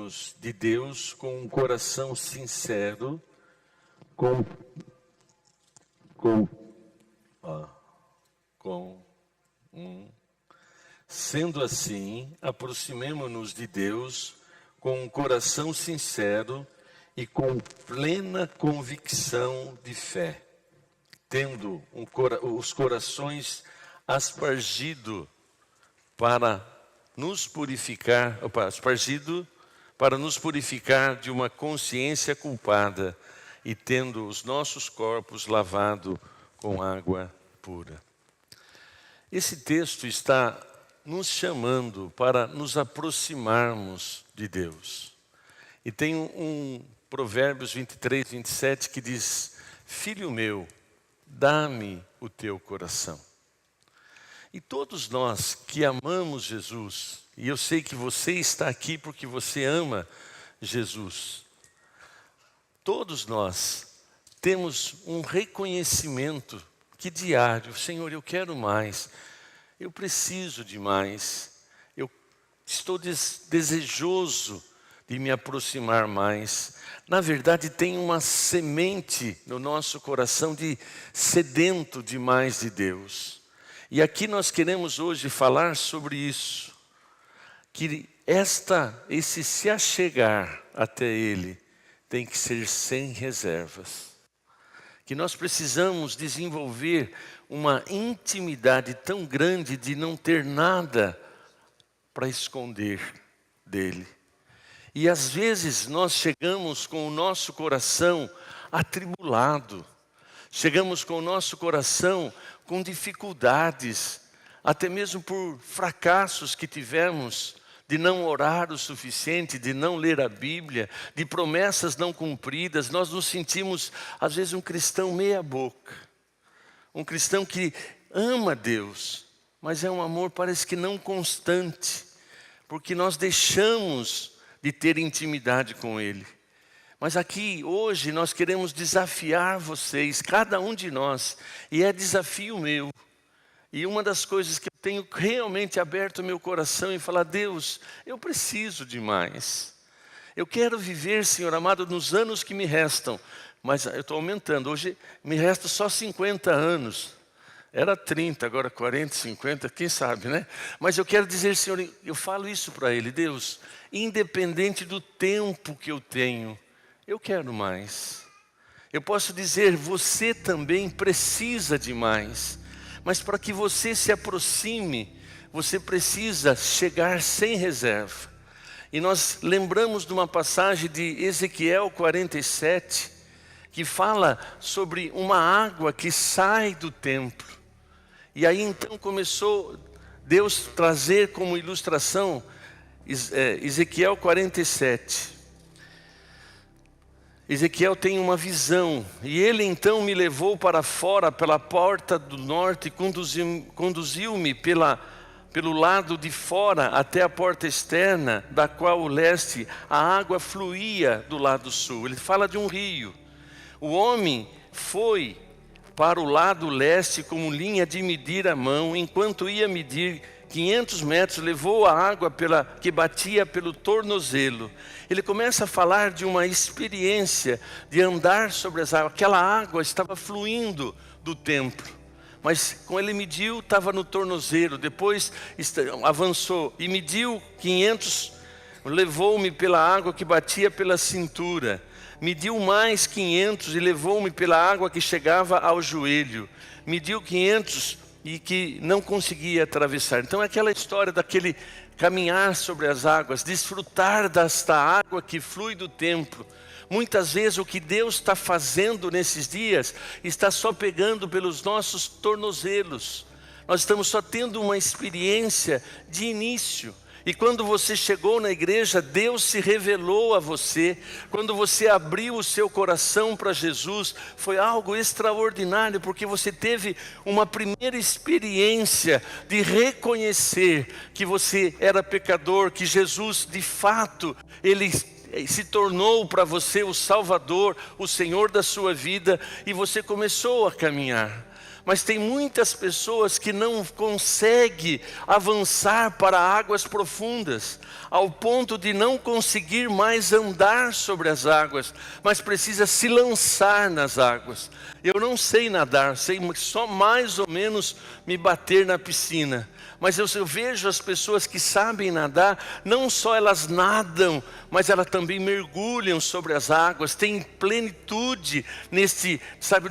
aproximemo-nos de Deus com um coração sincero, com Sendo assim, aproximemo-nos de Deus com um coração sincero e com plena convicção de fé, tendo os corações aspargido para nos purificar de uma consciência culpada e tendo os nossos corpos lavados com água pura. Esse texto está nos chamando para nos aproximarmos de Deus. E tem um Provérbios 23, 27 que diz: Filho meu, dá-me o teu coração. E todos nós que amamos Jesus, e eu sei que você está aqui porque você ama Jesus, todos nós temos um reconhecimento que diário: Senhor, eu quero mais, eu preciso de mais, eu estou desejoso de me aproximar mais. Na verdade, tem uma semente no nosso coração de sedento de mais de Deus. E aqui nós queremos hoje falar sobre isso, que esse se achegar até Ele tem que ser sem reservas. Que nós precisamos desenvolver uma intimidade tão grande de não ter nada para esconder dEle. E às vezes nós chegamos com o nosso coração atribulado, chegamos com o nosso coração com dificuldades, até mesmo por fracassos que tivemos, de não orar o suficiente, de não ler a Bíblia, de promessas não cumpridas. Nós nos sentimos, às vezes, um cristão meia boca, um cristão que ama Deus, mas é um amor parece que não constante, porque nós deixamos de ter intimidade com Ele. Mas aqui, hoje, nós queremos desafiar vocês, cada um de nós, e é desafio meu. E uma das coisas que eu tenho realmente aberto o meu coração e falar: Deus, eu preciso de mais. Eu quero viver, Senhor amado, nos anos que me restam, mas eu estou aumentando, hoje me resta só 50 anos. Era 30, agora 40, 50, quem sabe, né? Mas eu quero dizer, Senhor, eu falo isso para Ele: Deus, independente do tempo que eu tenho, eu quero mais. Eu posso dizer, você também precisa de mais. Mas para que você se aproxime, você precisa chegar sem reserva. E nós lembramos de uma passagem de Ezequiel 47, que fala sobre uma água que sai do templo. E aí então começou Deus trazer como ilustração Ezequiel 47. Ezequiel tem uma visão, e ele então me levou para fora pela porta do norte, conduziu-me pelo lado de fora até a porta externa, da qual o leste a água fluía do lado sul. Ele fala de um rio. O homem foi para o lado leste como linha de medir a mão, enquanto ia medir 500 metros, levou a água que batia pelo tornozelo. Ele começa a falar de uma experiência de andar sobre as águas. Aquela água estava fluindo do templo, mas quando ele mediu, estava no tornozelo. Depois avançou e mediu 500, levou-me pela água que batia pela cintura. Mediu mais 500 e levou-me pela água que chegava ao joelho. Mediu 500 e que não conseguia atravessar. Então é aquela história daquele caminhar sobre as águas, desfrutar desta água que flui do templo. Muitas vezes o que Deus está fazendo nesses dias está só pegando pelos nossos tornozelos. Nós estamos só tendo uma experiência de início. E quando você chegou na igreja, Deus se revelou a você. Quando você abriu o seu coração para Jesus, foi algo extraordinário, porque você teve uma primeira experiência de reconhecer que você era pecador, que Jesus, de fato, Ele se tornou para você o Salvador, o Senhor da sua vida, e você começou a caminhar. mas tem muitas pessoas que não conseguem avançar para águas profundas, ao ponto de não conseguir mais andar sobre as águas, mas precisa se lançar nas águas. Eu não sei nadar, sei só mais ou menos me bater na piscina. Mas eu vejo as pessoas que sabem nadar, não só elas nadam, mas elas também mergulham sobre as águas, têm plenitude nesse,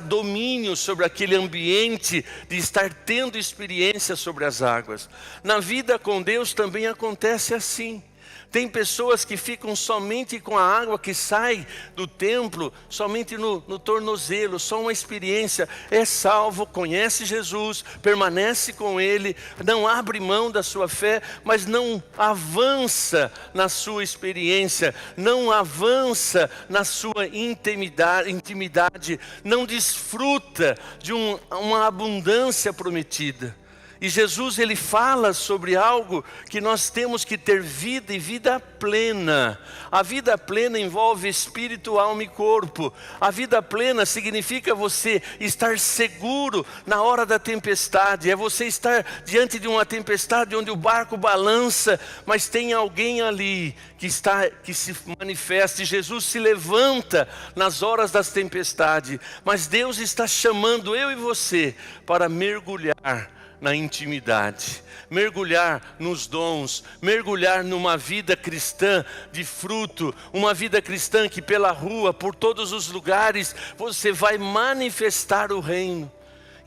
domínio sobre aquele ambiente de estar tendo experiência sobre as águas. Na vida com Deus também acontece assim. Tem pessoas que ficam somente com a água que sai do templo, somente no tornozelo, só uma experiência. É salvo, conhece Jesus, permanece com Ele, não abre mão da sua fé, mas não avança na sua experiência, não avança na sua intimidade, não desfruta de uma abundância prometida. E Jesus, ele fala sobre algo que nós temos que ter vida e vida plena. A vida plena envolve espírito, alma e corpo. A vida plena significa você estar seguro na hora da tempestade. É você estar diante de uma tempestade onde o barco balança, mas tem alguém ali que se manifesta. E Jesus se levanta nas horas das tempestades. Mas Deus está chamando eu e você para mergulhar na intimidade, mergulhar nos dons, mergulhar numa vida cristã de fruto, uma vida cristã que pela rua, por todos os lugares, você vai manifestar o reino.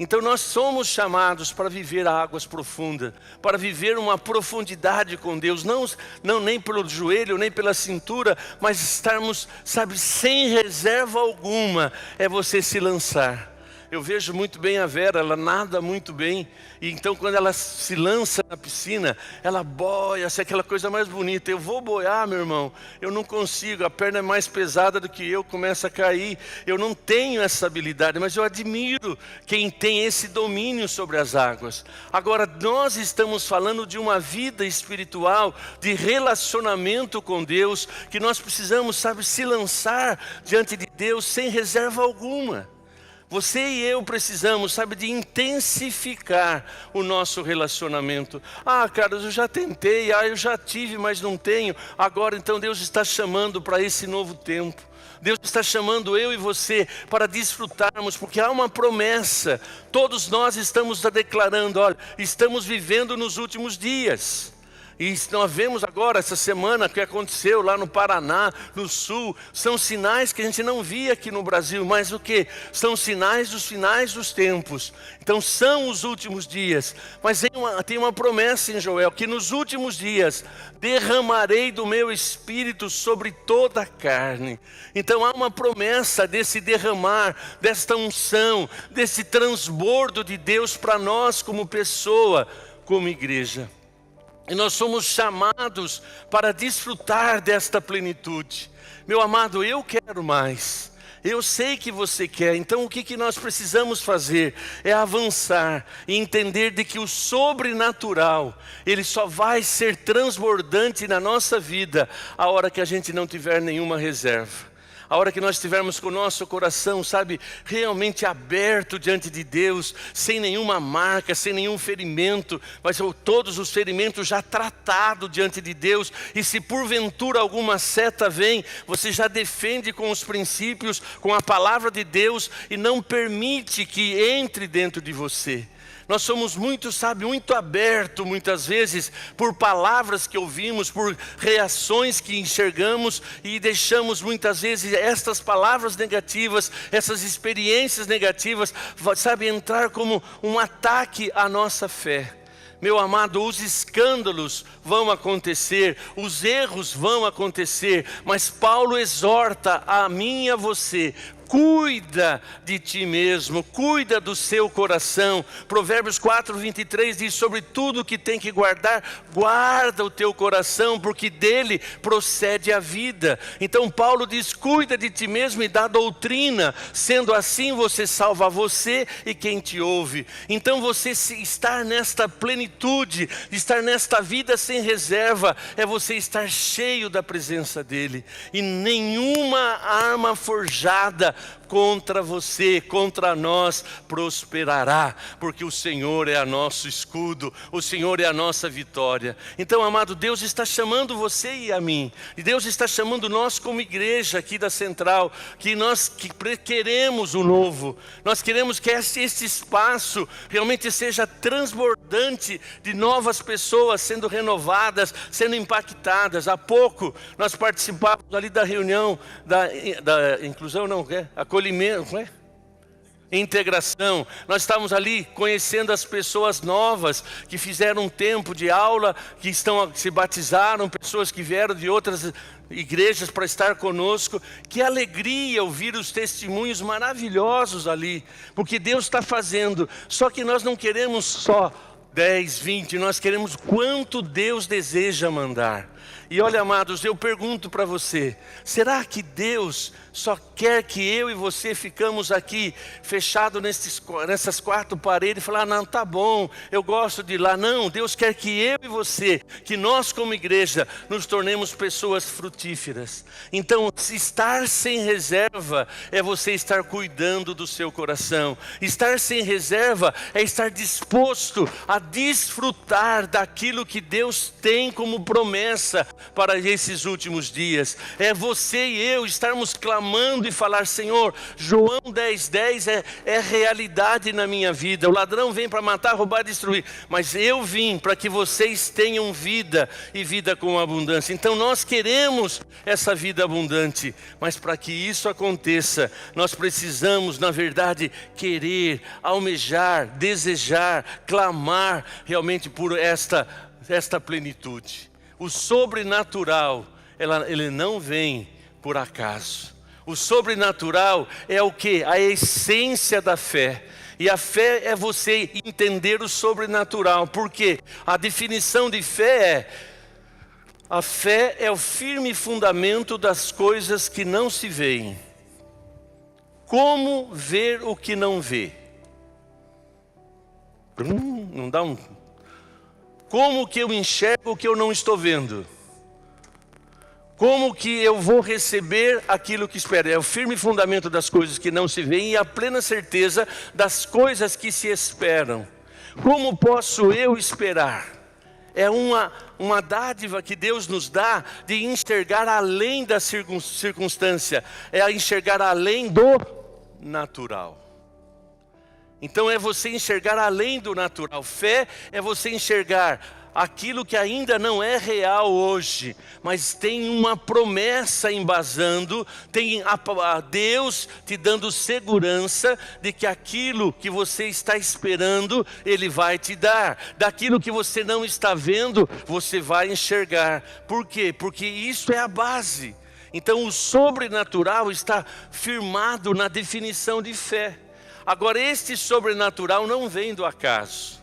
Então nós somos chamados para viver águas profundas, para viver uma profundidade com Deus, não nem pelo joelho, nem pela cintura, mas estarmos, sem reserva alguma, é você se lançar. Eu vejo muito bem a Vera, ela nada muito bem, e então quando ela se lança na piscina, ela boia, é aquela coisa mais bonita. Eu vou boiar, meu irmão, eu não consigo, a perna é mais pesada do que eu, começa a cair, eu não tenho essa habilidade, mas eu admiro quem tem esse domínio sobre as águas. Agora, nós estamos falando de uma vida espiritual, de relacionamento com Deus, que nós precisamos, se lançar diante de Deus sem reserva alguma. Você e eu precisamos, de intensificar o nosso relacionamento. Carlos, eu já tentei, eu já tive, mas não tenho. Agora então Deus está chamando para esse novo tempo. Deus está chamando eu e você para desfrutarmos, porque há uma promessa. Todos nós estamos declarando, olha, estamos vivendo nos últimos dias. E nós vemos agora, essa semana, o que aconteceu lá no Paraná, no Sul, são sinais que a gente não via aqui no Brasil, mas o que? São sinais dos finais dos tempos. Então são os últimos dias. Mas tem uma promessa em Joel, que nos últimos dias derramarei do meu espírito sobre toda a carne. Então há uma promessa desse derramar, desta unção, desse transbordo de Deus para nós como pessoa, como igreja. E nós somos chamados para desfrutar desta plenitude. Meu amado, eu quero mais. Eu sei que você quer. Então o que nós precisamos fazer? É avançar e entender de que o sobrenatural, ele só vai ser transbordante na nossa vida a hora que a gente não tiver nenhuma reserva. A hora que nós estivermos com o nosso coração, realmente aberto diante de Deus, sem nenhuma marca, sem nenhum ferimento, mas todos os ferimentos já tratados diante de Deus. E se porventura alguma seta vem, você já defende com os princípios, com a palavra de Deus, e não permite que entre dentro de você. Nós somos muito abertos muitas vezes por palavras que ouvimos, por reações que enxergamos e deixamos muitas vezes estas palavras negativas, essas experiências negativas, entrar como um ataque à nossa fé. Meu amado, os escândalos vão acontecer, os erros vão acontecer, mas Paulo exorta a mim e a você: cuida de ti mesmo, cuida do seu coração. Provérbios 4:23 diz: sobre tudo que tem que guardar, guarda o teu coração, porque dele procede a vida. Então Paulo diz: cuida de ti mesmo e da doutrina, sendo assim você salva você e quem te ouve. Então você estar nesta plenitude, estar nesta vida sem reserva, é você estar cheio da presença dele. E nenhuma arma forjada contra você, contra nós, prosperará, porque o Senhor é o nosso escudo, o Senhor é a nossa vitória. Então, amado, Deus está chamando você e a mim, e Deus está chamando nós como igreja aqui da Central, que queremos o novo, nós queremos que este espaço realmente seja transbordante de novas pessoas sendo renovadas, sendo impactadas. Há pouco nós participávamos ali da reunião da inclusão, não, acolhimento, integração. Nós estávamos ali conhecendo as pessoas novas que fizeram um tempo de aula, que se batizaram, pessoas que vieram de outras igrejas para estar conosco. Que alegria ouvir os testemunhos maravilhosos ali, porque Deus está fazendo. Só que nós não queremos só 10, 20, nós queremos quanto Deus deseja mandar. E olha, amados, eu pergunto para você, será que Deus só quer que eu e você ficamos aqui fechados nessas quatro paredes e falar, não, tá bom, eu gosto de ir lá? Não, Deus quer que eu e você, que nós como igreja, nos tornemos pessoas frutíferas. Então, estar sem reserva é você estar cuidando do seu coração. Estar sem reserva é estar disposto a desfrutar daquilo que Deus tem como promessa para esses últimos dias. É você e eu estarmos clamando e falar, Senhor, João 10:10 é realidade na minha vida. O ladrão vem para matar, roubar, destruir, mas eu vim para que vocês tenham vida e vida com abundância. Então nós queremos essa vida abundante, mas para que isso aconteça, nós precisamos, na verdade, querer, almejar, desejar, clamar realmente por esta plenitude. O sobrenatural, ele não vem por acaso. O sobrenatural é o que? A essência da fé. E a fé é você entender o sobrenatural. Porque a definição de fé é: a fé é o firme fundamento das coisas que não se veem. Como ver o que não vê? Não dá um... Como que eu enxergo o que eu não estou vendo? Como que eu vou receber aquilo que espero? É o firme fundamento das coisas que não se veem e a plena certeza das coisas que se esperam. Como posso eu esperar? É uma dádiva que Deus nos dá de enxergar além da circunstância. É a enxergar além do natural. Então é você enxergar além do natural. Fé é você enxergar aquilo que ainda não é real hoje, mas tem uma promessa embasando, tem a Deus te dando segurança de que aquilo que você está esperando, Ele vai te dar. Daquilo que você não está vendo, você vai enxergar. Por quê? Porque isso é a base. Então o sobrenatural está firmado na definição de fé. Agora, este sobrenatural não vem do acaso.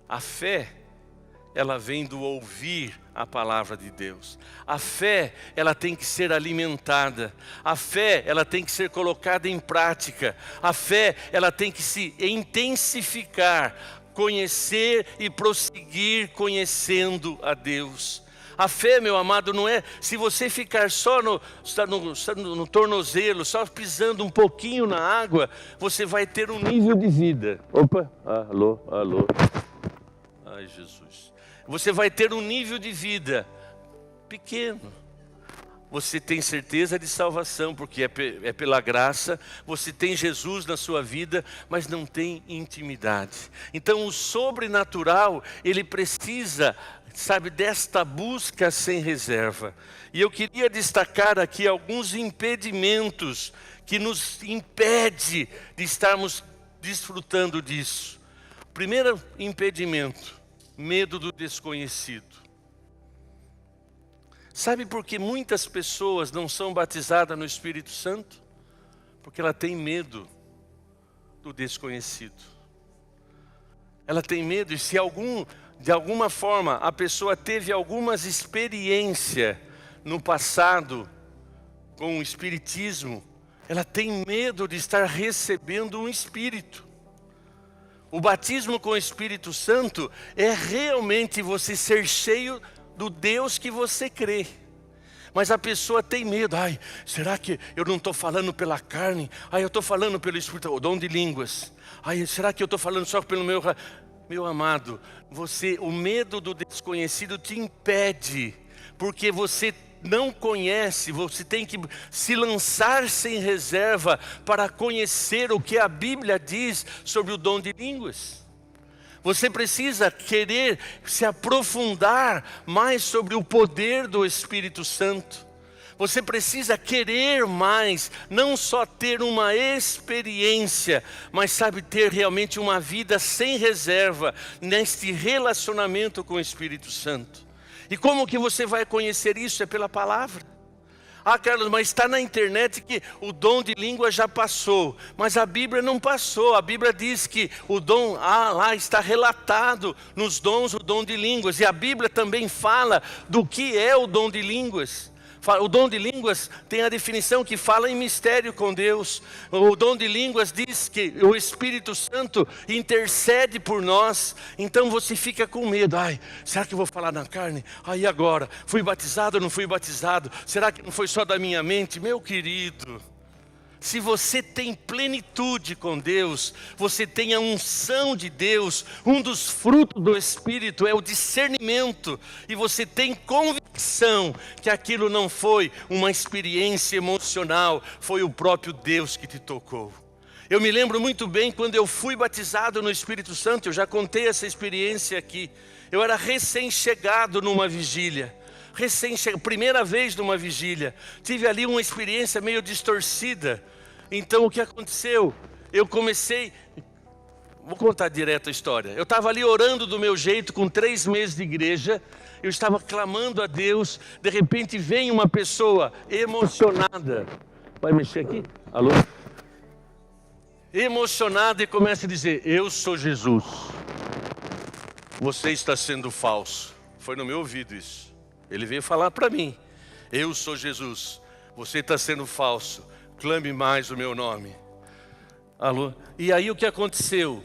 A fé, ela vem do ouvir a palavra de Deus. A fé, ela tem que ser alimentada. A fé, ela tem que ser colocada em prática. A fé, ela tem que se intensificar, conhecer e prosseguir conhecendo a Deus. A fé, meu amado, não é se você ficar só no tornozelo, só pisando um pouquinho na água, você vai ter um nível de vida. Opa, alô. Ai, Jesus. Você vai ter um nível de vida pequeno. Você tem certeza de salvação, porque é pela graça. Você tem Jesus na sua vida, mas não tem intimidade. Então o sobrenatural, ele precisa, sabe, desta busca sem reserva. E eu queria destacar aqui alguns impedimentos que nos impede de estarmos desfrutando disso. Primeiro impedimento: medo do desconhecido. Sabe por que muitas pessoas não são batizadas no Espírito Santo? Porque ela tem medo do desconhecido. Ela tem medo, e se de alguma forma a pessoa teve algumas experiências no passado com o Espiritismo, ela tem medo de estar recebendo um Espírito. O batismo com o Espírito Santo é realmente você ser cheio do Deus que você crê. Mas a pessoa tem medo. Ai, será que eu não estou falando pela carne? Ai, eu estou falando pelo Espírito, o dom de línguas. Ai, será que eu estou falando só pelo meu... Meu amado, o medo do desconhecido te impede, porque você não conhece, você tem que se lançar sem reserva para conhecer o que a Bíblia diz sobre o dom de línguas. Você precisa querer se aprofundar mais sobre o poder do Espírito Santo. Você precisa querer mais, não só ter uma experiência, mas sabe, ter realmente uma vida sem reserva neste relacionamento com o Espírito Santo. E como que você vai conhecer isso? É pela palavra. Ah, Carlos, mas está na internet que o dom de língua já passou. Mas a Bíblia não passou. A Bíblia diz que o dom, lá está relatado nos dons, o dom de línguas. E a Bíblia também fala do que é o dom de línguas. O dom de línguas tem a definição que fala em mistério com Deus. O dom de línguas diz que o Espírito Santo intercede por nós. Então você fica com medo. Ai, será que eu vou falar na carne? Aí agora, fui batizado ou não fui batizado? Será que não foi só da minha mente? Meu querido, se você tem plenitude com Deus, você tem a unção de Deus, um dos frutos do Espírito é o discernimento, e você tem convicção que aquilo não foi uma experiência emocional, foi o próprio Deus que te tocou. Eu me lembro muito bem quando eu fui batizado no Espírito Santo, eu já contei essa experiência aqui. Eu era recém-chegado numa vigília. Primeira vez numa vigília, tive ali uma experiência meio distorcida. Então o que aconteceu? Eu comecei, vou contar direto a história. Eu estava ali orando do meu jeito, com 3 meses de igreja. Eu estava clamando a Deus. De repente vem uma pessoa emocionada. Vai mexer aqui? Alô? Emocionada e começa a dizer: eu sou Jesus. Você está sendo falso. Foi no meu ouvido isso. Ele veio falar para mim: eu sou Jesus, você está sendo falso, clame mais o meu nome. Alô? E aí o que aconteceu?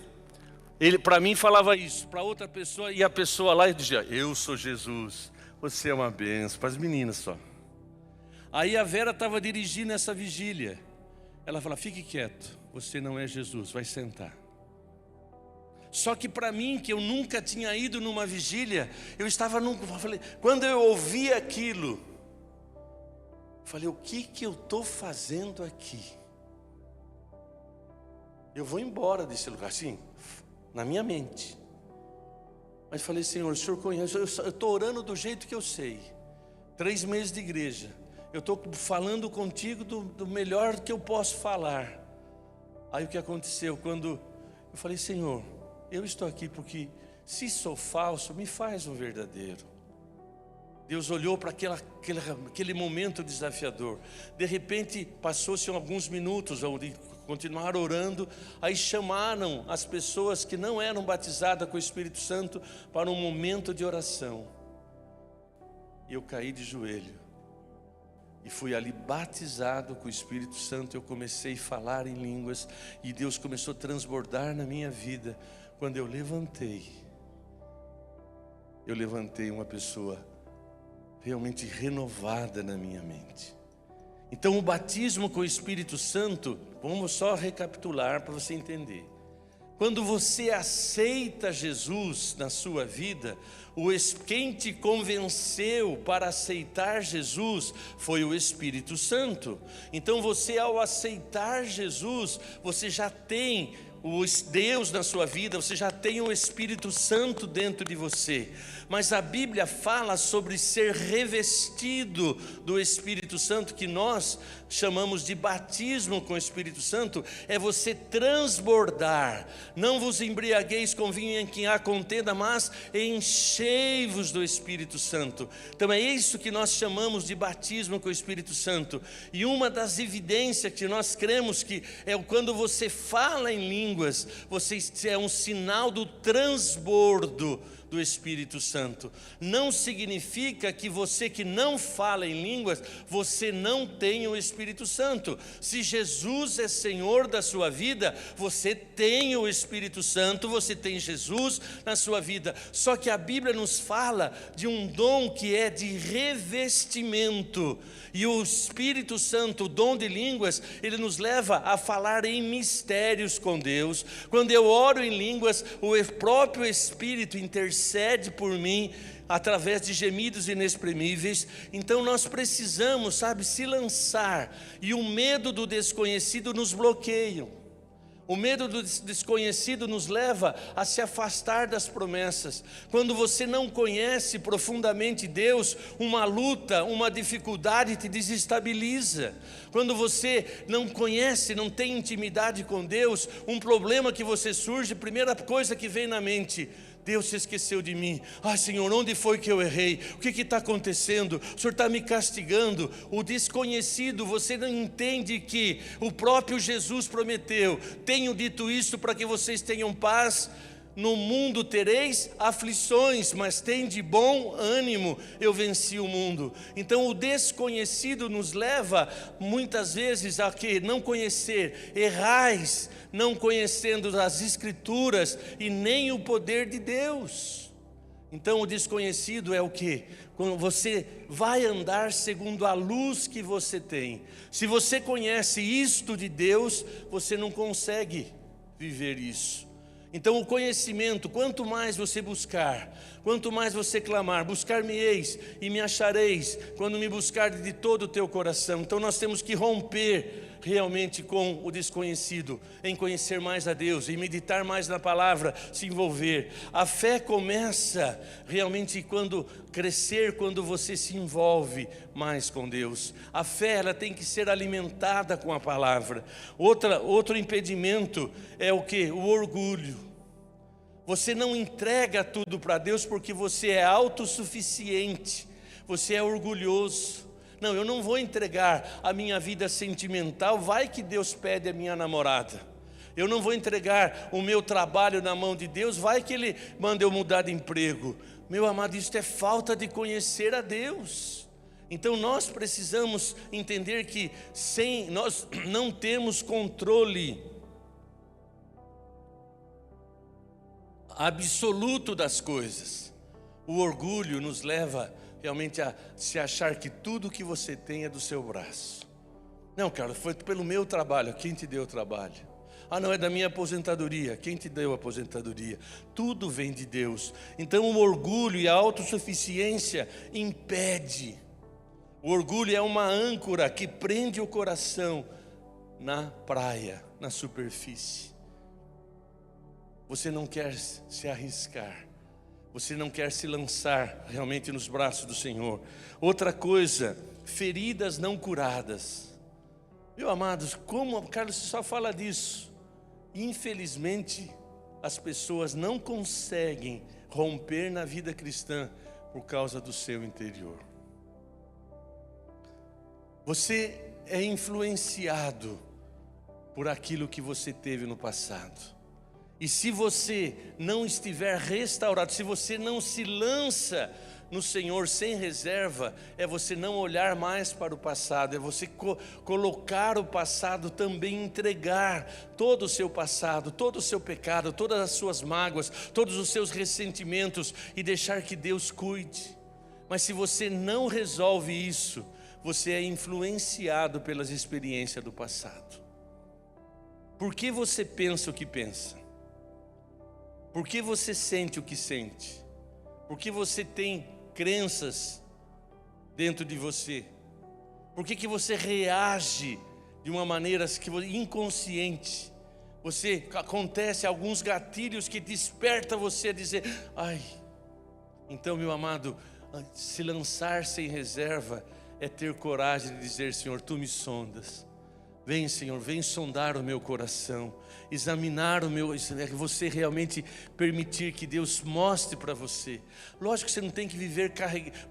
Ele para mim falava isso, para outra pessoa, e a pessoa lá dizia: eu sou Jesus, você é uma bênção, para as meninas só. Aí a Vera estava dirigindo essa vigília. Ela fala: fique quieto, você não é Jesus, vai sentar. Só que para mim, que eu nunca tinha ido numa vigília, eu falei, quando eu ouvi aquilo, falei: o que eu estou fazendo aqui? Eu vou embora desse lugar, assim, na minha mente. Mas falei: Senhor, o Senhor conhece, eu estou orando do jeito que eu sei. 3 meses de igreja, eu estou falando contigo do melhor que eu posso falar. Aí o que aconteceu? Quando eu falei: Senhor, eu estou aqui porque, se sou falso, me faz um verdadeiro. Deus olhou para aquele momento desafiador. De repente, passou-se alguns minutos, onde continuaram orando. Aí chamaram as pessoas que não eram batizadas com o Espírito Santo para um momento de oração. E eu caí de joelho. E fui ali batizado com o Espírito Santo. Eu comecei a falar em línguas. E Deus começou a transbordar na minha vida. Quando eu levantei uma pessoa realmente renovada na minha mente. Então o batismo com o Espírito Santo, vamos só recapitular para você entender. Quando você aceita Jesus na sua vida, quem te convenceu para aceitar Jesus foi o Espírito Santo. Então você, ao aceitar Jesus, você já tem o Deus na sua vida, você já tem o Espírito Santo dentro de você. Mas a Bíblia fala sobre ser revestido do Espírito Santo, que nós chamamos de batismo com o Espírito Santo. É você transbordar. Não vos embriagueis com vinho em que há contenda, mas enchei-vos do Espírito Santo. Então é isso que nós chamamos de batismo com o Espírito Santo. E uma das evidências que nós cremos que é quando você fala em línguas, você é um sinal do transbordo do Espírito Santo. Não significa que você que não fala em línguas, você não tem o Espírito Santo. Se Jesus é Senhor da sua vida, você tem o Espírito Santo, você tem Jesus na sua vida. Só que a Bíblia nos fala de um dom que é de revestimento. E o Espírito Santo, o dom de línguas, ele nos leva a falar em mistérios com Deus. Quando eu oro em línguas, o próprio Espírito intercede por mim através de gemidos inexprimíveis. Então nós precisamos, se lançar. E o medo do desconhecido nos bloqueia. O medo do desconhecido nos leva a se afastar das promessas. Quando você não conhece profundamente Deus, uma luta, uma dificuldade te desestabiliza. Quando você não conhece, não tem intimidade com Deus, um problema que você surge, a primeira coisa que vem na mente: Deus se esqueceu de mim. Senhor, onde foi que eu errei? O que está acontecendo? O Senhor está me castigando. O desconhecido, você não entende que o próprio Jesus prometeu: tenho dito isto para que vocês tenham paz. No mundo tereis aflições, mas tem de bom ânimo, eu venci o mundo. Então o desconhecido nos leva muitas vezes a que não conhecer, errais, não conhecendo as Escrituras e nem o poder de Deus. Então o desconhecido é o quê? Quando você vai andar segundo a luz que você tem. Se você conhece isto de Deus, você não consegue viver isso. Então o conhecimento, quanto mais você buscar, quanto mais você clamar: buscar-me-eis e me achareis, quando me buscardes de todo o teu coração. Então nós temos que romper realmente com o desconhecido, em conhecer mais a Deus, em meditar mais na palavra, se envolver. A fé começa realmente quando crescer, quando você se envolve mais com Deus. A fé, ela tem que ser alimentada com a palavra. Outro impedimento é o quê? O orgulho. Você não entrega tudo para Deus porque você é autossuficiente, você é orgulhoso. Não, eu não vou entregar a minha vida sentimental, vai que Deus pede a minha namorada. Eu não vou entregar o meu trabalho na mão de Deus, vai que Ele manda eu mudar de emprego. Meu amado, isso é falta de conhecer a Deus. Então nós precisamos entender que nós não temos controle absoluto das coisas. O orgulho nos leva realmente a se achar que tudo que você tem é do seu braço. Não, cara, foi pelo meu trabalho. Quem te deu o trabalho? Não, é da minha aposentadoria. Quem te deu a aposentadoria? Tudo vem de Deus. Então o orgulho e a autossuficiência impede. O orgulho é uma âncora que prende o coração na praia, na superfície. Você não quer se arriscar. Você não quer se lançar realmente nos braços do Senhor. Outra coisa, feridas não curadas. Meu amados, como Carlos só fala disso? Infelizmente, as pessoas não conseguem romper na vida cristã por causa do seu interior. Você é influenciado por aquilo que você teve no passado. E se você não estiver restaurado, se você não se lança no Senhor sem reserva, é você não olhar mais para o passado, é você colocar o passado também, entregar todo o seu passado, todo o seu pecado, todas as suas mágoas, todos os seus ressentimentos e deixar que Deus cuide. Mas se você não resolve isso, você é influenciado pelas experiências do passado. Por que você pensa o que pensa? Por que você sente o que sente? Por que você tem crenças dentro de você? Por que você reage de uma maneira inconsciente? Acontece alguns gatilhos que despertam você a dizer: então, meu amado, se lançar sem reserva é ter coragem de dizer: Senhor, Tu me sondas. Vem, Senhor, vem sondar o meu coração, examinar o meu, você realmente permitir que Deus mostre para você. Lógico que você não tem que viver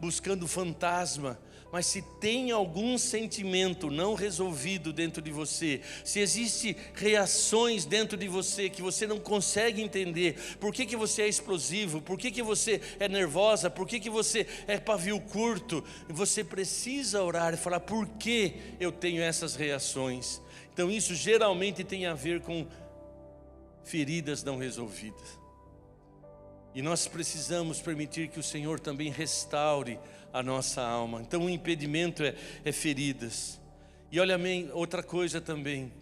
buscando fantasma, Mas se tem algum sentimento não resolvido dentro de você, se existe reações dentro de você que você não consegue entender, por que você é explosivo, por que você é nervosa, por que você é pavio curto, você precisa orar e falar: por que eu tenho essas reações? Então isso geralmente tem a ver com feridas não resolvidas. E nós precisamos permitir que o Senhor também restaure a nossa alma. Então o impedimento é feridas. E olha bem, outra coisa também,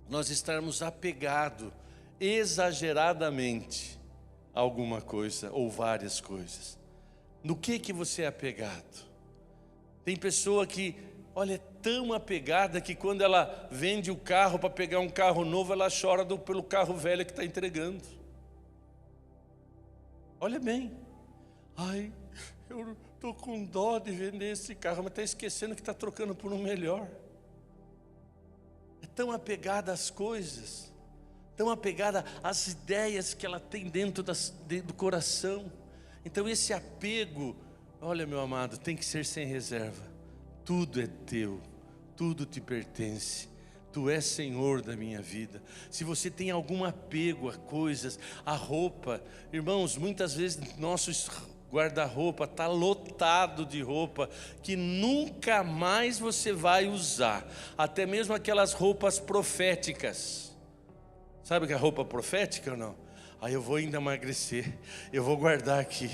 nós estarmos apegados exageradamente a alguma coisa ou várias coisas. No que você é apegado? Tem pessoa que, olha, é tão apegada que quando ela vende o carro para pegar um carro novo, ela chora pelo carro velho que está entregando. Olha bem, ai, eu estou com dó de vender esse carro, mas está esquecendo que está trocando por um melhor. É tão apegada às coisas, tão apegada às ideias que ela tem dentro do coração. Então esse apego, olha meu amado, tem que ser sem reserva. Tudo é teu, tudo te pertence. Tu és Senhor da minha vida. Se você tem algum apego a coisas, a roupa, irmãos, muitas vezes nossos guarda-roupa está lotado de roupa que nunca mais você vai usar. Até mesmo aquelas roupas proféticas. Sabe o que é roupa profética ou não? Aí eu vou ainda emagrecer, eu vou guardar aqui,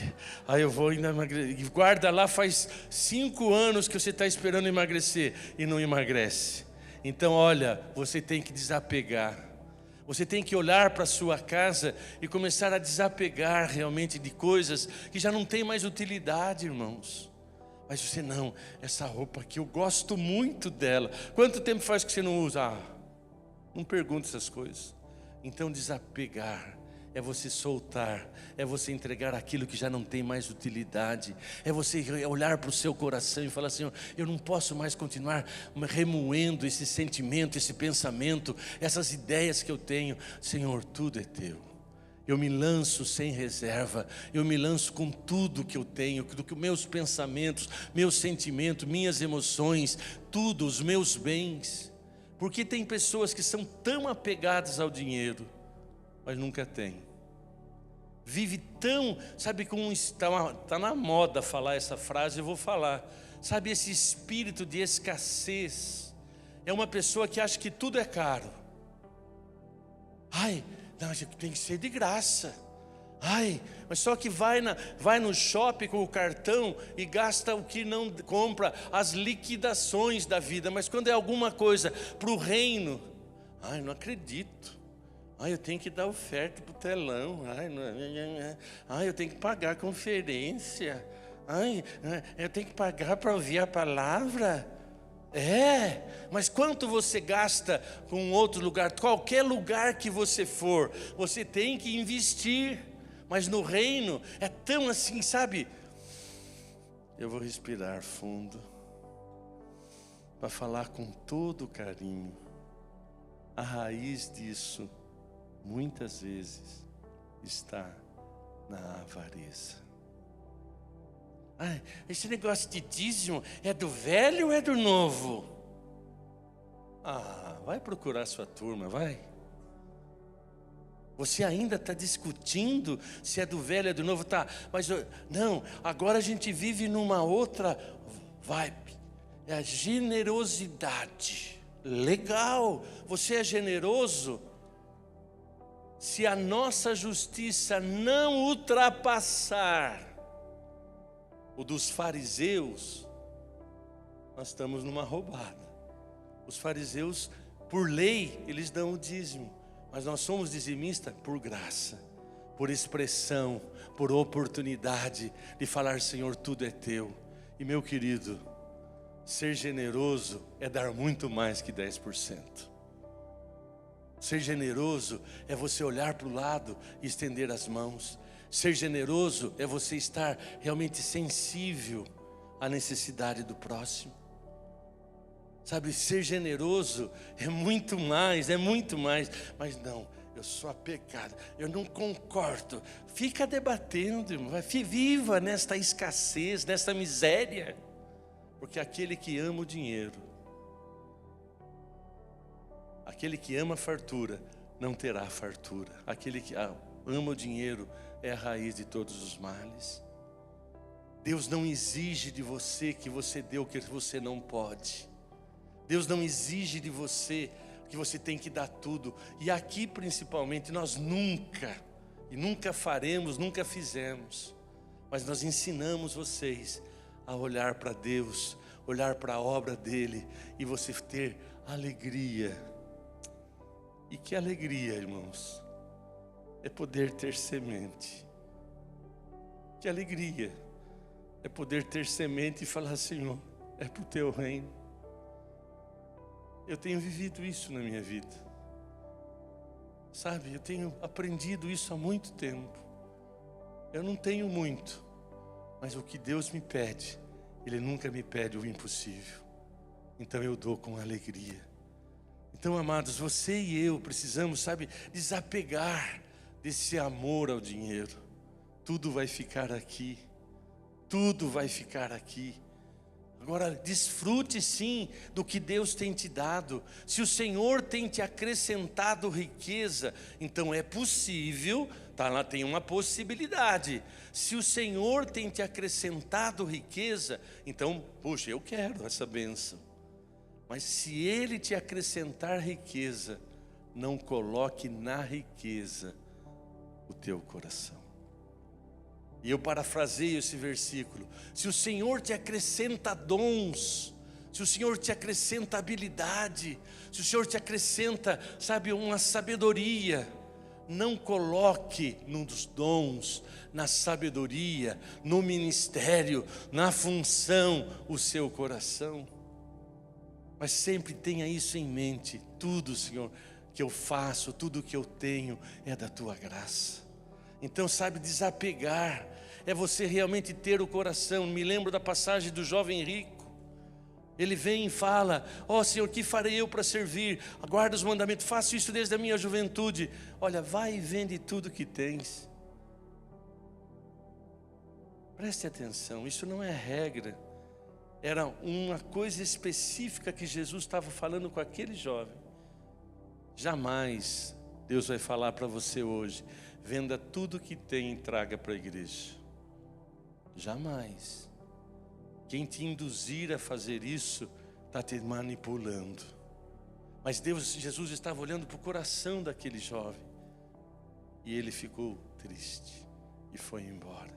aí eu vou ainda emagrecer. Guarda lá, faz 5 anos que você está esperando emagrecer e não emagrece. Então olha, você tem que desapegar. Você tem que olhar para a sua casa e começar a desapegar realmente de coisas que já não tem mais utilidade, irmãos. Mas você não, essa roupa aqui eu gosto muito dela. Quanto tempo faz que você não usa? Não pergunte essas coisas. Então desapegar é você soltar, é você entregar aquilo que já não tem mais utilidade, é você olhar para o seu coração e falar: Senhor, eu não posso mais continuar remoendo esse sentimento, esse pensamento, essas ideias que eu tenho. Senhor, tudo é teu. Eu me lanço sem reserva, eu me lanço com tudo que eu tenho, do que meus pensamentos, meus sentimentos, minhas emoções, tudo, os meus bens. Porque tem pessoas que são tão apegadas ao dinheiro, mas nunca tem. Vive tão, sabe como está na moda falar essa frase, eu vou falar. Sabe, esse espírito de escassez. É uma pessoa que acha que tudo é caro. Ai, não, tem que ser de graça. Ai, mas só que vai no shopping com o cartão e gasta o que não compra, as liquidações da vida. Mas quando é alguma coisa para o reino, ai, não acredito. Ai, eu tenho que dar oferta para o telão. Ai, eu tenho que pagar a conferência. Ai, eu tenho que pagar para ouvir a palavra. Mas quanto você gasta com outro lugar? Qualquer lugar que você for, você tem que investir. Mas no reino é tão assim, sabe? Eu vou respirar fundo para falar com todo carinho. A raiz disso muitas vezes está na avareza. Esse negócio de dízimo é do velho ou é do novo? Vai procurar sua turma, vai. Você ainda está discutindo se é do velho ou é do novo? Tá, mas não, agora a gente vive numa outra vibe. É a generosidade. Legal, você é generoso? Se a nossa justiça não ultrapassar o dos fariseus, nós estamos numa roubada. Os fariseus, por lei, eles dão o dízimo, mas nós somos dizimistas por graça, por expressão, por oportunidade de falar: Senhor, tudo é teu. E meu querido, ser generoso é dar muito mais que 10%. Ser generoso é você olhar para o lado e estender as mãos. Ser generoso é você estar realmente sensível à necessidade do próximo. Sabe, ser generoso é muito mais, Mas não, eu sou apegado, eu não concordo. Fica debatendo, irmão. Viva nesta escassez, nesta miséria. Porque aquele que ama o dinheiro, aquele que ama a fartura, não terá fartura. Aquele que ama o dinheiro é a raiz de todos os males. Deus não exige de você que você dê o que você não pode. Deus não exige de você que você tem que dar tudo. E aqui principalmente nós nunca faremos, nunca fizemos. Mas nós ensinamos vocês a olhar para Deus, olhar para a obra dele e você ter alegria. E que alegria, irmãos, é poder ter semente. Que alegria é poder ter semente e falar: Senhor, é para o teu reino. Eu tenho vivido isso na minha vida, sabe? Eu tenho aprendido isso há muito tempo. Eu não tenho muito, mas o que Deus me pede, Ele nunca me pede o impossível. Então eu dou com alegria. Então, amados, você e eu precisamos, sabe, desapegar desse amor ao dinheiro. Tudo vai ficar aqui. Tudo vai ficar aqui. Agora, desfrute sim do que Deus tem te dado. Se o Senhor tem te acrescentado riqueza, então é possível, tá lá, tem uma possibilidade. Se o Senhor tem te acrescentado riqueza, então, puxa, eu quero essa bênção. Mas se Ele te acrescentar riqueza, não coloque na riqueza o teu coração. E eu parafraseio esse versículo: se o Senhor te acrescenta dons, se o Senhor te acrescenta habilidade, se o Senhor te acrescenta, sabe, uma sabedoria, não coloque nos dons, na sabedoria, no ministério, na função, o seu coração. Mas sempre tenha isso em mente: tudo, Senhor, que eu faço, tudo que eu tenho é da Tua graça. Então, sabe, desapegar é você realmente ter o coração. Me lembro da passagem do jovem rico. Ele vem e fala: ó Senhor, que farei eu para servir? Guarda os mandamentos, faço isso desde a minha juventude. Olha, vai e vende tudo que tens. Preste atenção, isso não é regra. Era uma coisa específica que Jesus estava falando com aquele jovem. Jamais Deus vai falar para você hoje: venda tudo que tem e traga para a igreja. Jamais. Quem te induzir a fazer isso está te manipulando. Mas Jesus estava olhando para o coração daquele jovem, e ele ficou triste e foi embora.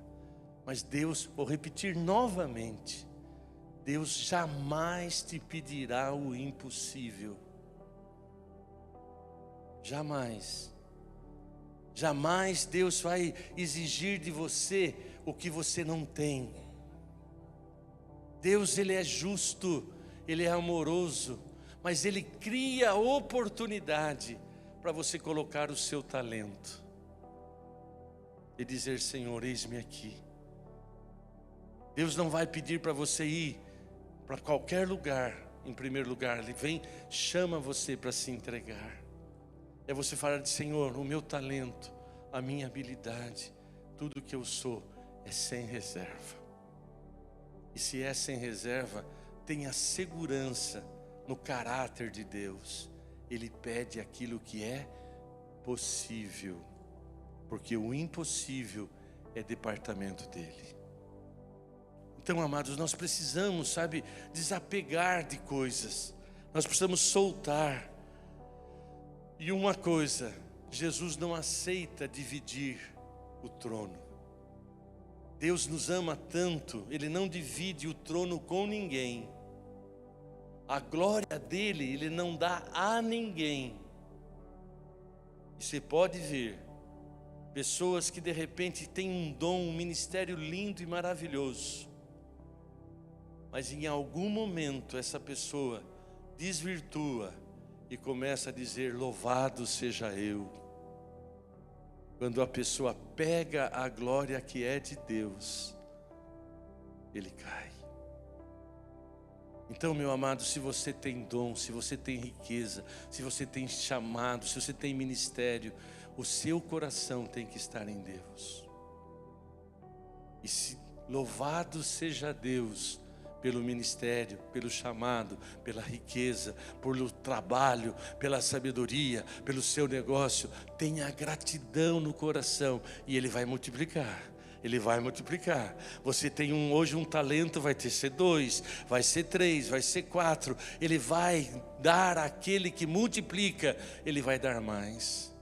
Mas Deus, vou repetir novamente, Deus jamais te pedirá o impossível. Jamais. Jamais Deus vai exigir de você o que você não tem. Deus, Ele é justo, Ele é amoroso, mas Ele cria a oportunidade para você colocar o seu talento e dizer: Senhor, eis-me aqui. Deus não vai pedir para você ir para qualquer lugar. Em primeiro lugar, Ele vem, chama você para se entregar. É você falar de: Senhor, o meu talento, a minha habilidade, tudo que eu sou é sem reserva. E se é sem reserva, tenha segurança no caráter de Deus. Ele pede aquilo que é possível, porque o impossível é departamento dele. Então, amados, nós precisamos, sabe, desapegar de coisas. Nós precisamos soltar. E uma coisa, Jesus não aceita dividir o trono. Deus nos ama tanto, Ele não divide o trono com ninguém. A glória dele, Ele não dá a ninguém. E você pode ver pessoas que de repente têm um dom, um ministério lindo e maravilhoso, mas em algum momento essa pessoa desvirtua e começa a dizer: louvado seja eu. Quando a pessoa pega a glória que é de Deus, ele cai. Então, meu amado, se você tem dom, se você tem riqueza, se você tem chamado, se você tem ministério, o seu coração tem que estar em Deus. E se louvado seja Deus pelo ministério, pelo chamado, pela riqueza, pelo trabalho, pela sabedoria, pelo seu negócio, tenha gratidão no coração e Ele vai multiplicar. Ele vai multiplicar. Você tem hoje um talento, vai ser 2, vai ser 3, vai ser 4. Ele vai dar àquele que multiplica, Ele vai dar mais.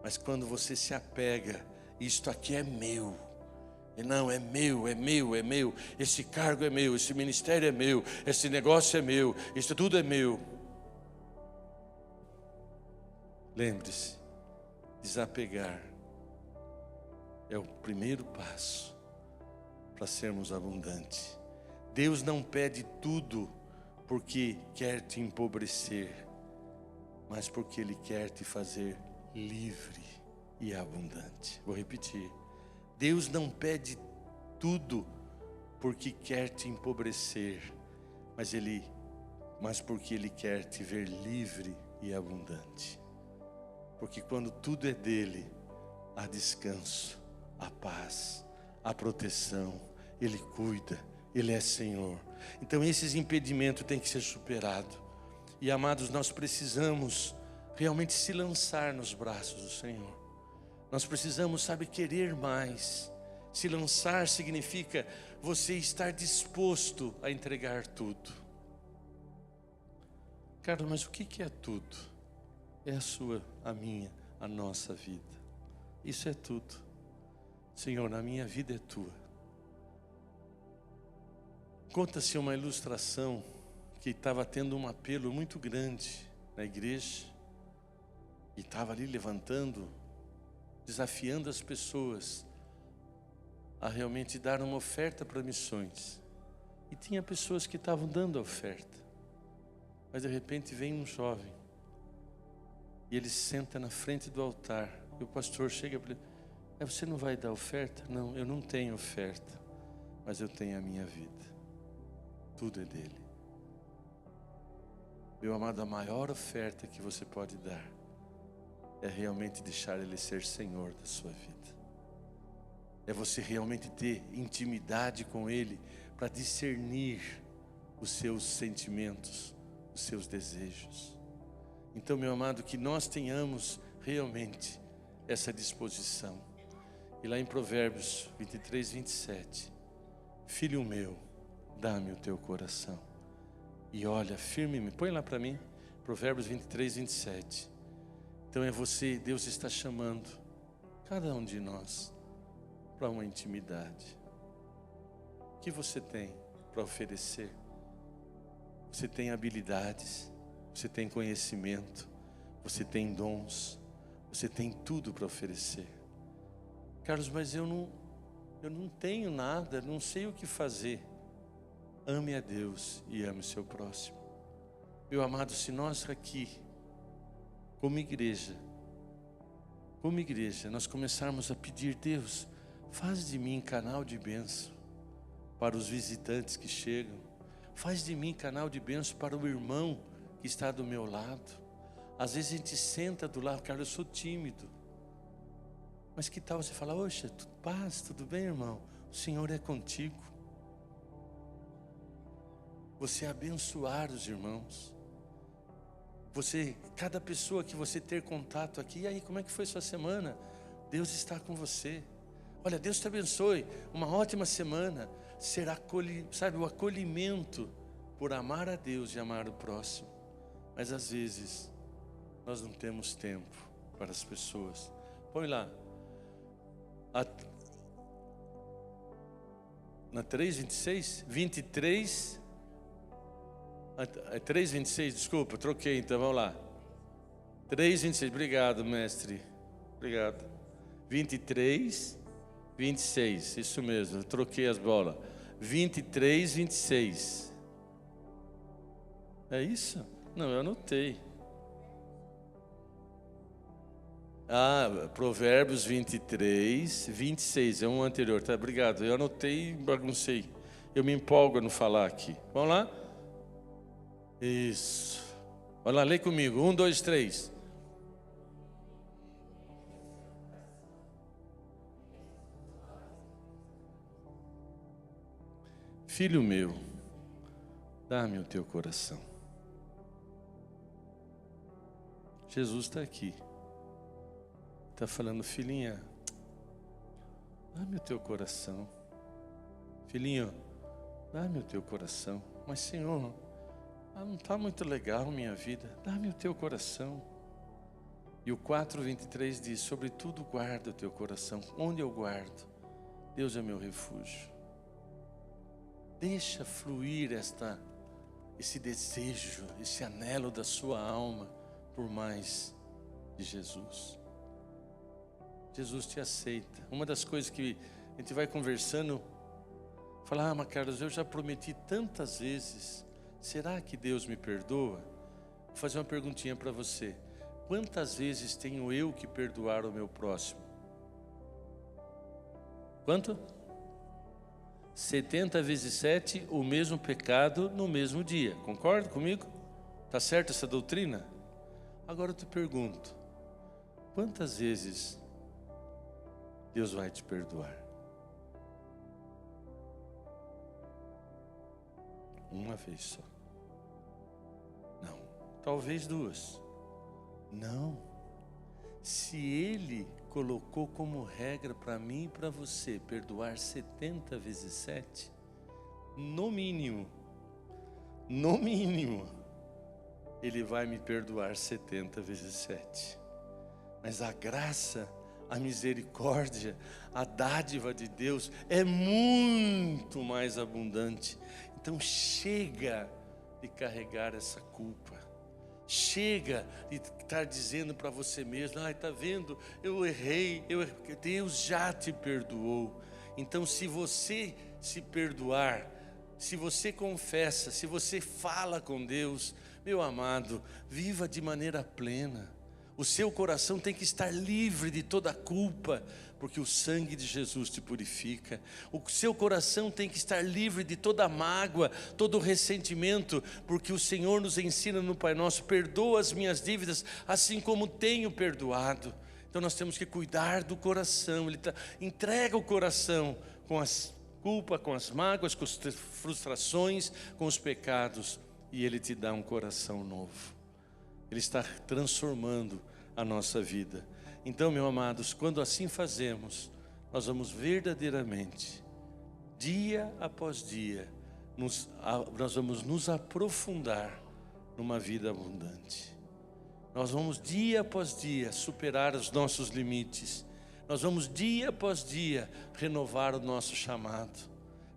Mas quando você se apega, isto aqui é meu. E não, é meu, é meu, é meu. Esse cargo é meu, esse ministério é meu, esse negócio é meu, isso tudo é meu. Lembre-se, desapegar é o primeiro passo para sermos abundantes. Deus não pede tudo porque quer te empobrecer, mas porque Ele quer te fazer livre e abundante. Vou repetir. Deus não pede tudo porque quer te empobrecer, mas porque Ele quer te ver livre e abundante. Porque quando tudo é dele, há descanso, há paz, há proteção, Ele cuida, Ele é Senhor. Então esses impedimentos têm que ser superados. E amados, nós precisamos realmente se lançar nos braços do Senhor. Nós precisamos, querer mais. Se lançar significa você estar disposto a entregar tudo. Cara, mas o que é tudo? É a sua, a minha, a nossa vida. Isso é tudo. Senhor, a minha vida é tua. Conta-se uma ilustração que estava tendo um apelo muito grande na igreja. E estava ali levantando, desafiando as pessoas a realmente dar uma oferta para missões. E tinha pessoas que estavam dando a oferta. Mas de repente vem um jovem. E ele se senta na frente do altar. E o pastor chega para ele: você não vai dar oferta? Não, eu não tenho oferta, mas eu tenho a minha vida. Tudo é dele. Meu amado, a maior oferta que você pode dar é realmente deixar Ele ser Senhor da sua vida. É você realmente ter intimidade com Ele para discernir os seus sentimentos, os seus desejos. Então, meu amado, que nós tenhamos realmente essa disposição. E lá em Provérbios 23, 27, filho meu, dá-me o teu coração. E olha firmemente, põe lá para mim, Provérbios 23, 27. Então é você, Deus está chamando cada um de nós para uma intimidade. O que você tem para oferecer? Você tem habilidades, você tem conhecimento, você tem dons, você tem tudo para oferecer. Carlos, mas eu não tenho nada, não sei o que fazer. Ame a Deus e ame o seu próximo. Meu amado, se nós aqui, como igreja, nós começarmos a pedir: Deus, faz de mim canal de bênção para os visitantes que chegam. Faz de mim canal de bênção para o irmão que está do meu lado. Às vezes a gente senta do lado: Carlos, eu sou tímido. Mas que tal você falar: oxa, paz, tudo bem, irmão? O Senhor é contigo. Você abençoar os irmãos. Cada pessoa que você ter contato aqui: e aí, como é que foi sua semana? Deus está com você. Olha, Deus te abençoe, uma ótima semana. Será, o acolhimento por amar a Deus e amar o próximo. Mas às vezes nós não temos tempo para as pessoas. Põe lá. Na 3:26, 23. É 3:26, desculpa, troquei, então vamos lá. 3:26, obrigado, mestre. Obrigado. 23, 26, isso mesmo, eu troquei as bolas. 23, 26. É isso? Não, eu anotei. Provérbios 23, 26, é um anterior, tá? Obrigado, eu anotei e baguncei. Eu me empolgo a não falar aqui. Vamos lá? Isso. Vai lá, lê comigo. 1, 2, 3. Filho meu, dá-me o teu coração. Jesus está aqui. Está falando, filhinha, dá-me o teu coração. Filhinho, dá-me o teu coração. Mas Senhor, não está muito legal minha vida. Dá-me o teu coração. E o 4:23 diz, sobretudo guarda o teu coração. Onde eu guardo? Deus é meu refúgio. Deixa fluir esse desejo, esse anelo da sua alma por mais de Jesus. Jesus te aceita. Uma das coisas que a gente vai conversando, fala, mas Carlos, eu já prometi tantas vezes, será que Deus me perdoa? Vou fazer uma perguntinha para você. Quantas vezes tenho eu que perdoar o meu próximo? Quanto? 70 vezes 7, o mesmo pecado no mesmo dia. Concorda comigo? Está certo essa doutrina? Agora eu te pergunto, quantas vezes Deus vai te perdoar? Uma vez só. Não. Talvez duas. Não. Se Ele colocou como regra para mim e para você perdoar 70 vezes 7, no mínimo, Ele vai me perdoar 70 vezes 7. Mas a graça, a misericórdia, a dádiva de Deus é muito mais abundante. Então chega de carregar essa culpa. Chega de estar dizendo para você mesmo, está vendo, eu errei, Deus já te perdoou. Então se você se perdoar, se você confessa, se você fala com Deus, meu amado, viva de maneira plena. O seu coração tem que estar livre de toda culpa, porque o sangue de Jesus te purifica. O seu coração tem que estar livre de toda mágoa, todo ressentimento, porque o Senhor nos ensina no Pai Nosso, perdoa as minhas dívidas, assim como tenho perdoado. Então nós temos que cuidar do coração. Entrega o coração com as culpas, com as mágoas, com as frustrações, com os pecados, e Ele te dá um coração novo. Ele está transformando a nossa vida. Então, meus amados, quando assim fazemos, nós vamos verdadeiramente, dia após dia, nós vamos nos aprofundar numa vida abundante. Nós vamos dia após dia superar os nossos limites. Nós vamos dia após dia renovar o nosso chamado.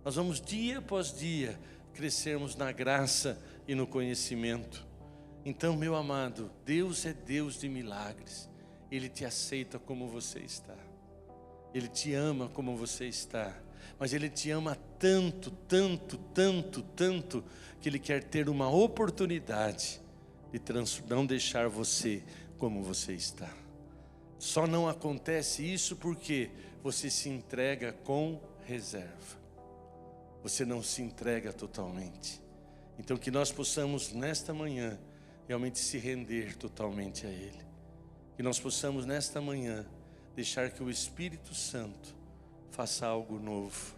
Nós vamos dia após dia crescermos na graça e no conhecimento. Então, meu amado, Deus é Deus de milagres. Ele te aceita como você está. Ele te ama como você está. Mas Ele te ama tanto, tanto, tanto, tanto, que Ele quer ter uma oportunidade de não deixar você como você está. Só não acontece isso porque você se entrega com reserva. Você não se entrega totalmente. Então que nós possamos nesta manhã realmente se render totalmente a Ele. Que nós possamos nesta manhã deixar que o Espírito Santo faça algo novo.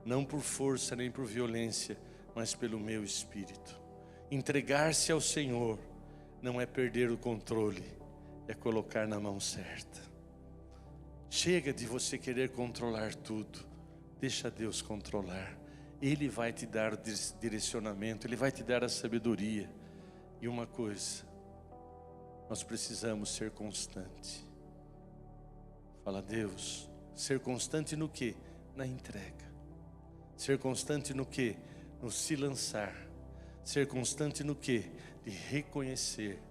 Não por força nem por violência, mas pelo meu Espírito. Entregar-se ao Senhor não é perder o controle, é colocar na mão certa. Chega de você querer controlar tudo. Deixa Deus controlar. Ele vai te dar o direcionamento, Ele vai te dar a sabedoria. E uma coisa, nós precisamos ser constante. Fala, Deus, ser constante no quê? Na entrega. Ser constante no quê? No se lançar. Ser constante no quê? De reconhecer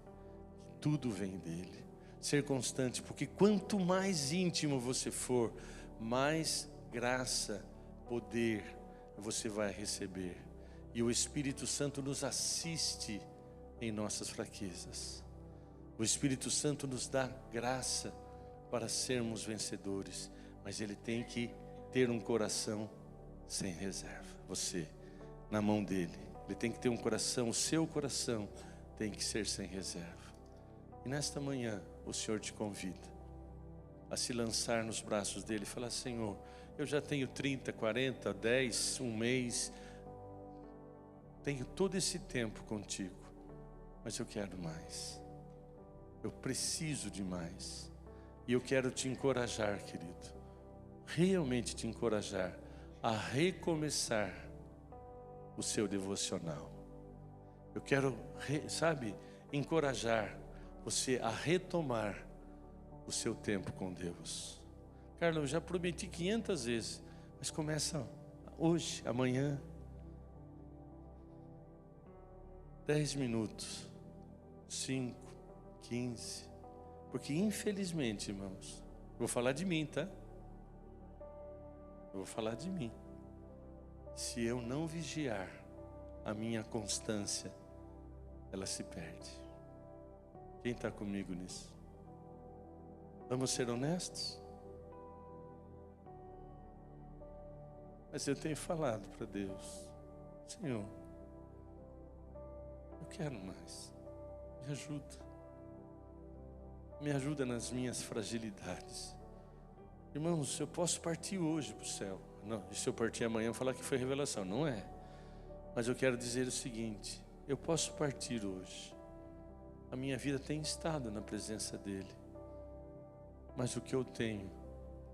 que tudo vem dEle. Ser constante, porque quanto mais íntimo você for, mais graça, poder você vai receber. E o Espírito Santo nos assiste em nossas fraquezas. O Espírito Santo nos dá graça para sermos vencedores, mas Ele tem que ter um coração sem reserva. Você, na mão dEle, Ele tem que ter um coração, o seu coração tem que ser sem reserva. E nesta manhã, o Senhor te convida a se lançar nos braços dEle e falar, Senhor, eu já tenho 30, 40, 10, um mês, tenho todo esse tempo contigo, mas eu quero mais. Eu preciso de mais. E eu quero te encorajar, querido, realmente te encorajar a recomeçar o seu devocional. Eu quero, encorajar você a retomar o seu tempo com Deus. Carlos, eu já prometi 500 vezes, mas começa hoje, amanhã. 10 minutos, 5, 15, porque infelizmente, irmãos, vou falar de mim, tá? Eu vou falar de mim. Se eu não vigiar, a minha constância, ela se perde. Quem está comigo nisso? Vamos ser honestos? Mas eu tenho falado para Deus, Senhor, eu quero mais, me ajuda. Me ajuda nas minhas fragilidades. Irmãos, eu posso partir hoje para o céu. Não, e se eu partir amanhã falar que foi revelação, não é. Mas eu quero dizer o seguinte, eu posso partir hoje. A minha vida tem estado na presença dEle. Mas o que eu tenho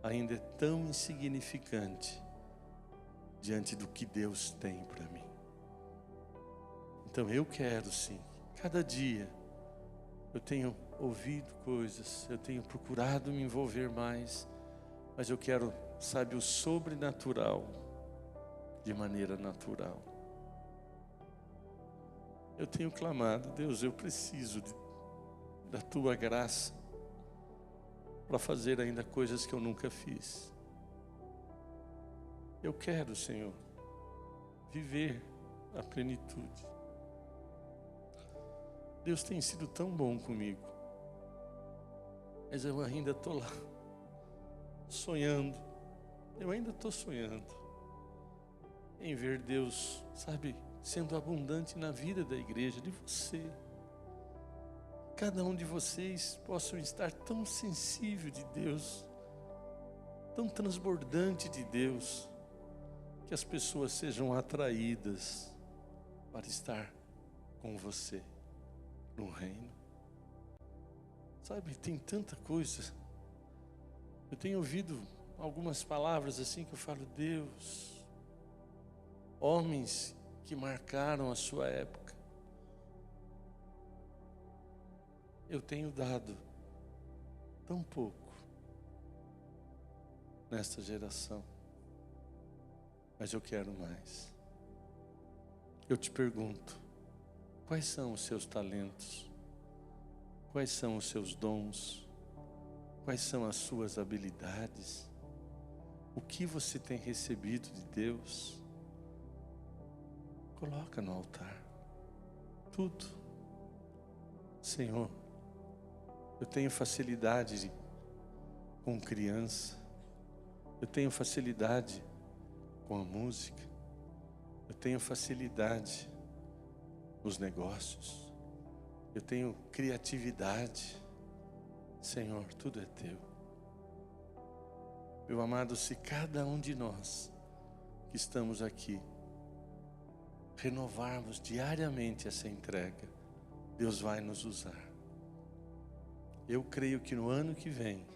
ainda é tão insignificante diante do que Deus tem para mim. Então eu quero sim, cada dia eu tenho ouvido coisas, eu tenho procurado me envolver mais, mas eu quero, o sobrenatural de maneira natural. Eu tenho clamado, Deus, eu preciso da Tua graça para fazer ainda coisas que eu nunca fiz. Eu quero, Senhor, viver a plenitude. Deus tem sido tão bom comigo, mas eu ainda estou lá, sonhando. Eu ainda estou sonhando em ver Deus, sendo abundante na vida da igreja, de você. Cada um de vocês possam estar tão sensível de Deus, tão transbordante de Deus, que as pessoas sejam atraídas para estar com você no reino. Tem tanta coisa. Eu tenho ouvido algumas palavras assim que eu falo, Deus, homens que marcaram a sua época. Eu tenho dado tão pouco nesta geração, mas eu quero mais. Eu te pergunto, quais são os seus talentos? Quais são os seus dons? Quais são as suas habilidades? O que você tem recebido de Deus? Coloca no altar. Tudo. Senhor, eu tenho facilidade com criança. Eu tenho facilidade com a música. Eu tenho facilidade nos negócios. Eu tenho criatividade. Senhor, tudo é Teu. Meu amado, se cada um de nós que estamos aqui renovarmos diariamente essa entrega, Deus vai nos usar. Eu creio que no ano que vem,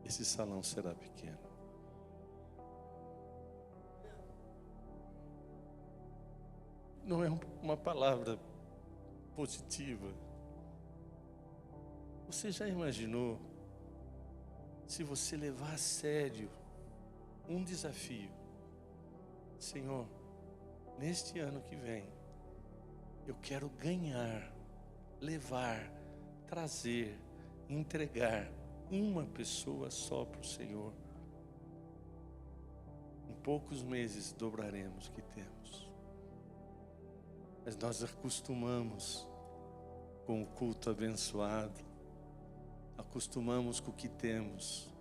esse salão será pequeno. Não é uma palavra positiva. Você já imaginou se você levar a sério um desafio? Senhor, neste ano que vem, eu quero ganhar, levar, trazer, entregar uma pessoa só para o Senhor. Em poucos meses dobraremos o que temos. Mas nós acostumamos com o culto abençoado, acostumamos com o que temos,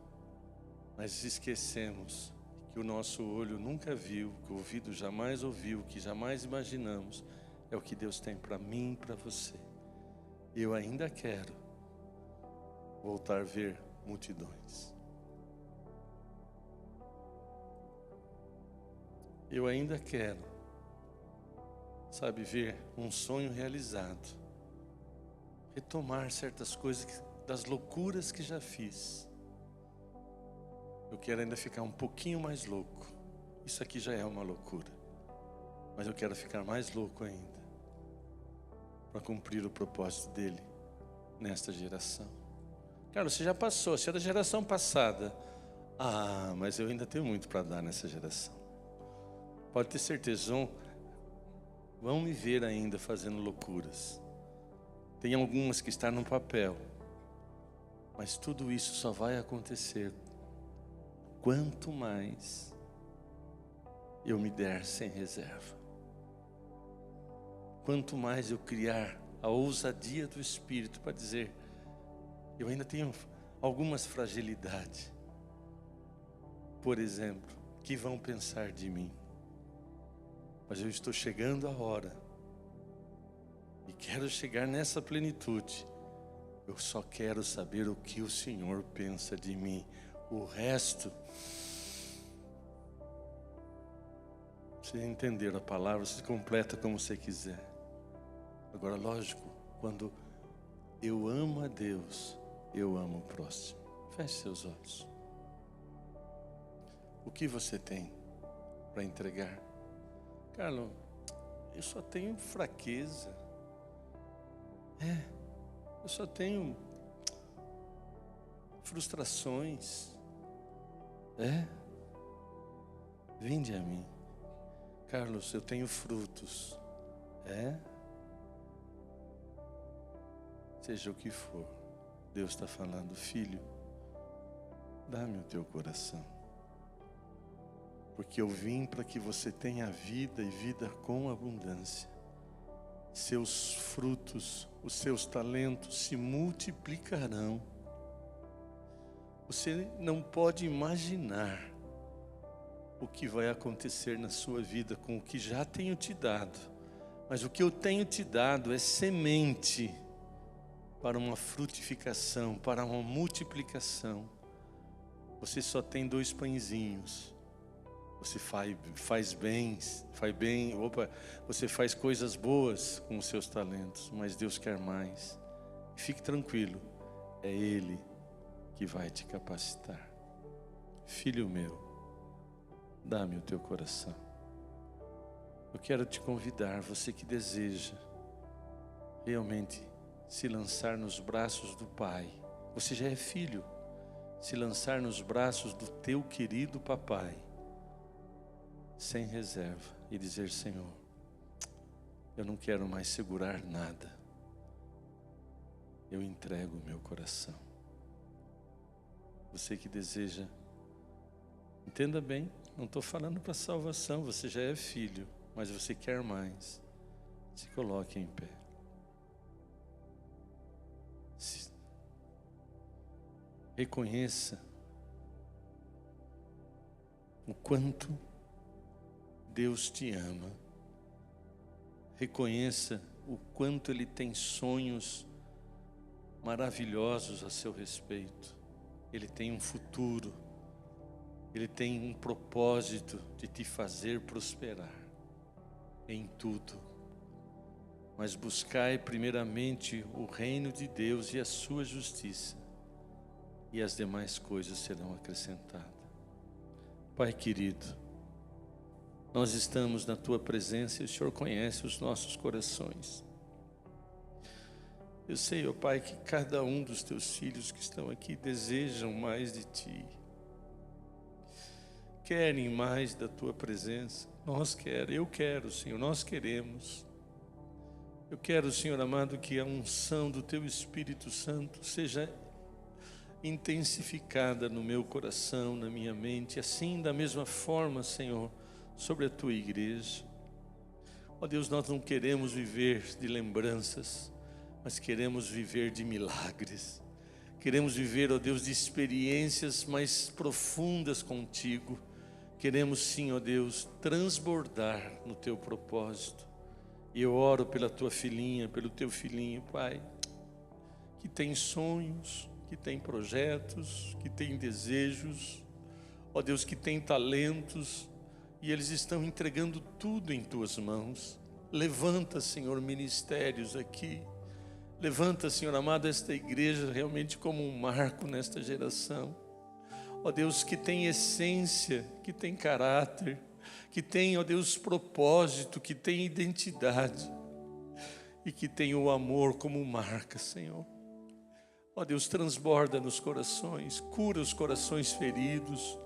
mas esquecemos que o nosso olho nunca viu, que o ouvido jamais ouviu, que jamais imaginamos, é o que Deus tem para mim e para você. Eu ainda quero voltar a ver multidões. Eu ainda quero sabe, ver um sonho realizado, retomar certas coisas das loucuras que já fiz. Eu quero ainda ficar um pouquinho mais louco. Isso aqui já é uma loucura, mas eu quero ficar mais louco ainda, para cumprir o propósito dele nesta geração. Carlos, você já passou, você é da geração passada. Ah, mas eu ainda tenho muito para dar nessa geração. Pode ter certeza, vão me ver ainda fazendo loucuras. Tem algumas que estão no papel, mas tudo isso só vai acontecer quanto mais eu me der sem reserva. Quanto mais eu criar a ousadia do Espírito para dizer, eu ainda tenho algumas fragilidades. Por exemplo, que vão pensar de mim? Mas eu estou chegando a hora e quero chegar nessa plenitude. Eu só quero saber o que o Senhor pensa de mim. O resto, você entender a palavra, você completa como você quiser. Agora, lógico, quando eu amo a Deus, eu amo o próximo. Feche seus olhos. O que você tem para entregar? Carlos, eu só tenho fraqueza. Eu só tenho frustrações. Vinde a mim. Carlos, eu tenho frutos. Seja o que for, Deus está falando, filho, dá-me o teu coração. Porque eu vim para que você tenha vida e vida com abundância. Seus frutos, os seus talentos se multiplicarão. Você não pode imaginar o que vai acontecer na sua vida com o que já tenho te dado. Mas o que eu tenho te dado é semente para uma frutificação, para uma multiplicação. Você só tem 2 pãezinhos. Você faz bem, você faz coisas boas com os seus talentos, mas Deus quer mais. Fique tranquilo, é Ele que vai te capacitar. Filho meu, dá-me o teu coração. Eu quero te convidar, você que deseja realmente se lançar nos braços do Pai. Você já é filho, se lançar nos braços do teu querido papai, sem reserva, e dizer, Senhor, eu não quero mais segurar nada, eu entrego o meu coração. Você que deseja, entenda bem, não estou falando para salvação, você já é filho, mas você quer mais, se coloque em pé. Reconheça o quanto Deus te ama. Reconheça o quanto Ele tem sonhos maravilhosos a seu respeito. Ele tem um futuro. Ele tem um propósito de te fazer prosperar em tudo. Mas buscai primeiramente o reino de Deus e a sua justiça, e as demais coisas serão acrescentadas. Pai querido, nós estamos na Tua presença e o Senhor conhece os nossos corações. Eu sei, ó Pai, que cada um dos Teus filhos que estão aqui desejam mais de Ti, querem mais da Tua presença. Eu quero, Senhor, nós queremos. Eu quero, Senhor amado, que a unção do Teu Espírito Santo seja intensificada no meu coração, na minha mente, assim da mesma forma, Senhor, sobre a Tua igreja. Ó Deus, nós não queremos viver de lembranças, mas queremos viver de milagres. Queremos viver, ó Deus, de experiências mais profundas contigo. Queremos sim, ó Deus, transbordar no Teu propósito. E eu oro pela Tua filhinha, pelo Teu filhinho, Pai, que tem sonhos, que tem projetos, que tem desejos, ó Deus, que tem talentos, e eles estão entregando tudo em Tuas mãos. Levanta, Senhor, ministérios aqui. Levanta, Senhor amado, esta igreja realmente como um marco nesta geração. Ó Deus, que tem essência, que tem caráter, que tem, ó Deus, propósito, que tem identidade e que tem o amor como marca, Senhor. Ó Deus, transborda nos corações, cura os corações feridos,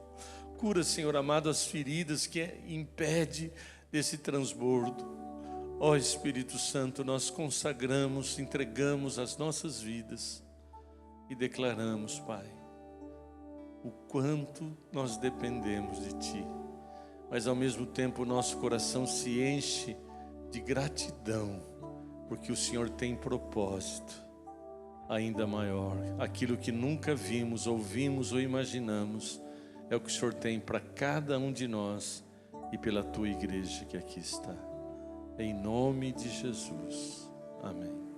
cura, Senhor amado, as feridas que impede desse transbordo. Ó Espírito Santo, nós consagramos, entregamos as nossas vidas e declaramos, Pai, o quanto nós dependemos de Ti. Mas ao mesmo tempo o nosso coração se enche de gratidão, porque o Senhor tem propósito ainda maior. Aquilo que nunca vimos, ouvimos ou imaginamos, é o que o Senhor tem para cada um de nós e pela Tua igreja que aqui está. Em nome de Jesus. Amém.